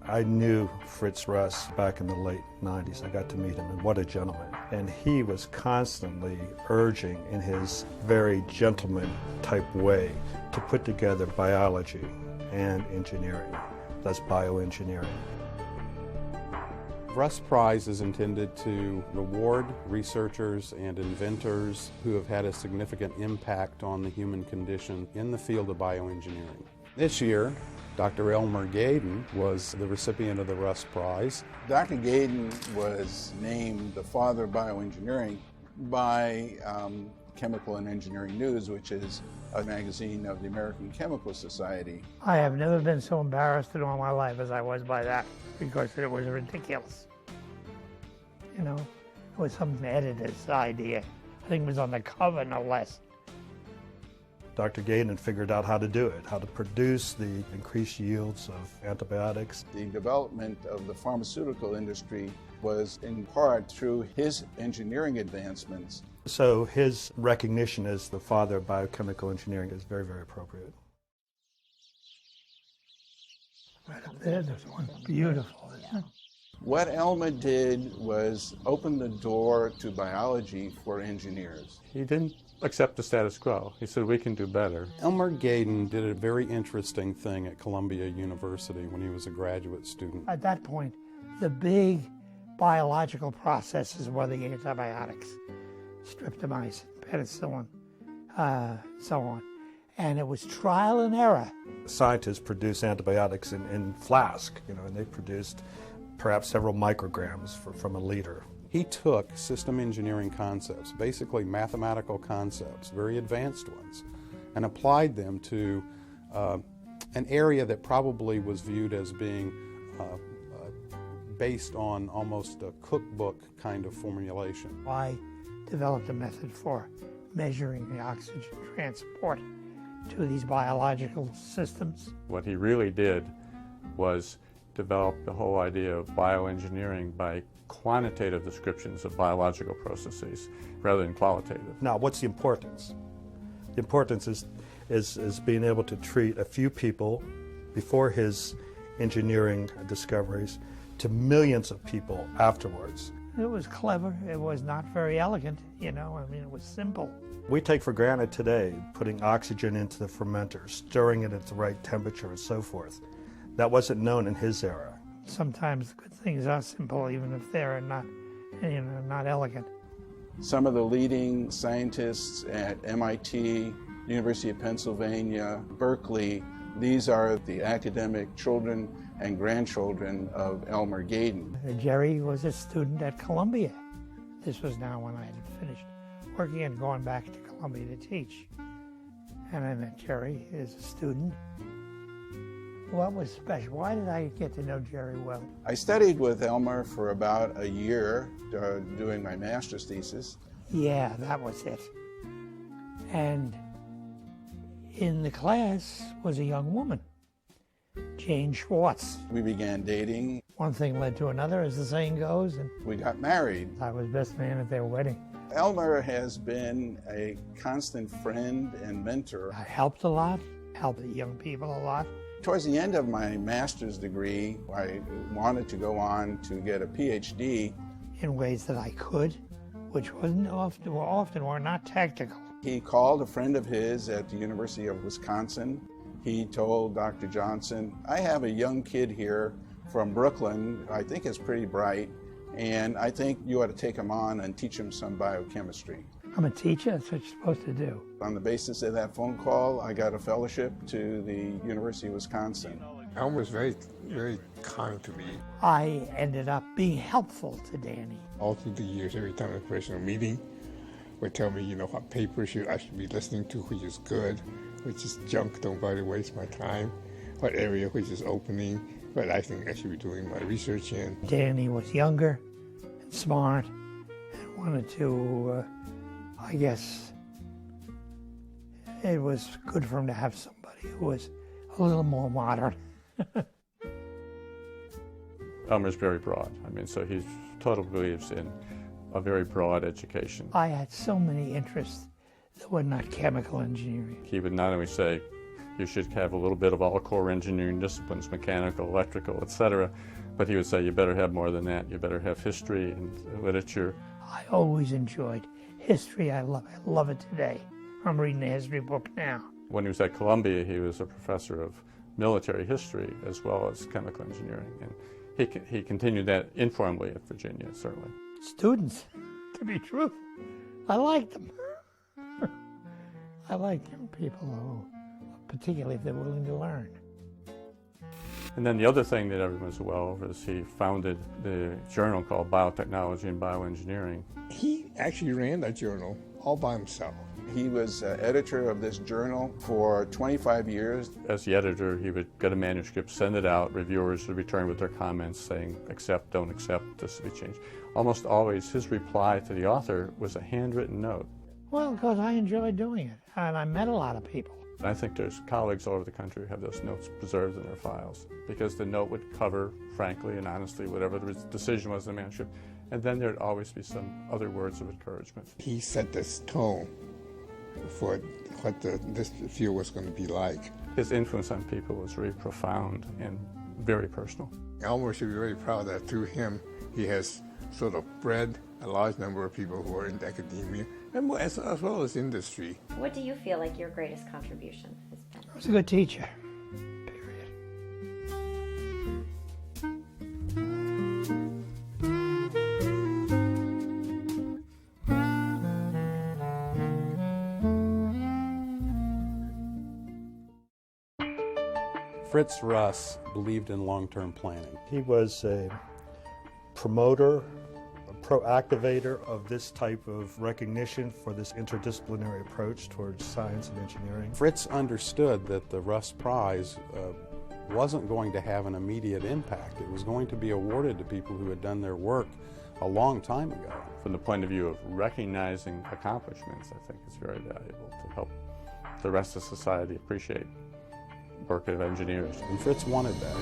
I knew Fritz Russ back in the late 90s. I got to meet him, and what a gentleman. And he was constantly urging, in his very gentleman-type way, to put together biology and engineering. That's bioengineering. Russ Prize is intended to reward researchers and inventors who have had a significant impact on the human condition in the field of bioengineering. This year, Dr. Elmer Gaden was the recipient of the Russ Prize. Dr. Gaden was named the father of bioengineering by Chemical and Engineering News, which is a magazine of the American Chemical Society. I have never been so embarrassed in all my life as I was by that, because it was ridiculous. You know, it was some editor's idea. I think it was on the cover, no less. Dr. Gaden figured out how to do it, how to produce the increased yields of antibiotics. The development of the pharmaceutical industry was in part through his engineering advancements. So his recognition as the father of biochemical engineering is very, very appropriate. Right up there, there's one beautiful, isn't it? What Elmer did was open the door to biology for engineers. He didn't accept the status quo. He said, we can do better. Elmer Gaden did a very interesting thing at Columbia University when he was a graduate student. At that point, the big biological processes were the antibiotics, streptomycin, penicillin, so on. And it was trial and error. Scientists produce antibiotics in flask, and they produced perhaps several micrograms from a liter. He took system engineering concepts, basically mathematical concepts, very advanced ones, and applied them to an area that probably was viewed as being based on almost a cookbook kind of formulation. I developed a method for measuring the oxygen transport to these biological systems. What he really did was develop the whole idea of bioengineering by quantitative descriptions of biological processes rather than qualitative. Now, what's the importance? The importance is being able to treat a few people before his engineering discoveries to millions of people afterwards. It was clever. It was not very elegant, it was simple. We take for granted today putting oxygen into the fermenter, stirring it at the right temperature and so forth. That wasn't known in his era. Sometimes good things are simple, even if they're not elegant. Some of the leading scientists at MIT, University of Pennsylvania, Berkeley, these are the academic children and grandchildren of Elmer Gaden. Jerry was a student at Columbia. This was now when I had finished working and going back to Columbia to teach. And I met Jerry as a student. What was special? Why did I get to know Jerry well? I studied with Elmer for about a year doing my master's thesis. Yeah, that was it. And in the class was a young woman, Jane Schwartz. We began dating. One thing led to another, as the saying goes, and we got married. I was best man at their wedding. Elmer has been a constant friend and mentor. I helped a lot, helped the young people a lot. Towards the end of my master's degree, I wanted to go on to get a PhD. In ways that I could, which often were not technical. He called a friend of his at the University of Wisconsin. He told Dr. Johnson, I have a young kid here from Brooklyn, I think is pretty bright, and I think you ought to take him on and teach him some biochemistry. I'm a teacher, that's what you're supposed to do. On the basis of that phone call, I got a fellowship to the University of Wisconsin. Elmer was very, very kind to me. I ended up being helpful to Danny. All through the years, every time a personal meeting would tell me, what papers I should be listening to, which is good, which is junk, don't bother waste my time, what area which is opening, what I think I should be doing my research in. Danny was younger and smart and wanted to, I guess, it was good for him to have somebody who was a little more modern. Elmer's very broad. So he totally believes in a very broad education. I had so many interests that were not chemical engineering. He would not only say, you should have a little bit of all core engineering disciplines, mechanical, electrical, etc. But he would say you better have more than that. You better have history and literature. I always enjoyed history. I love it today. I'm reading a history book now. When he was at Columbia, he was a professor of military history as well as chemical engineering. And he continued that informally at Virginia, certainly. Students, to be truthful, I liked them. I like young people who, particularly if they're willing to learn. And then the other thing that everyone's well over is he founded the journal called Biotechnology and Bioengineering. He actually ran that journal all by himself. He was editor of this journal for 25 years. As the editor, he would get a manuscript, send it out, reviewers would return with their comments saying, accept, don't accept, this will be changed. Almost always his reply to the author was a handwritten note. Well, because I enjoyed doing it, and I met a lot of people. I think there's colleagues all over the country who have those notes preserved in their files because the note would cover, frankly and honestly, whatever the decision was in the manuscript, and then there'd always be some other words of encouragement. He set this tone for what this field was going to be like. His influence on people was very profound and very personal. Elmer should be very proud that through him, he has sort of bred a large number of people who are in academia, and as well as industry. What do you feel like your greatest contribution has been? He was a good teacher, period. Fritz Russ believed in long-term planning. He was a promoter, a pro-activator of this type of recognition for this interdisciplinary approach towards science and engineering. Fritz understood that the Russ Prize wasn't going to have an immediate impact. It was going to be awarded to people who had done their work a long time ago. From the point of view of recognizing accomplishments, I think it's very valuable to help the rest of society appreciate the work of engineers. And Fritz wanted that.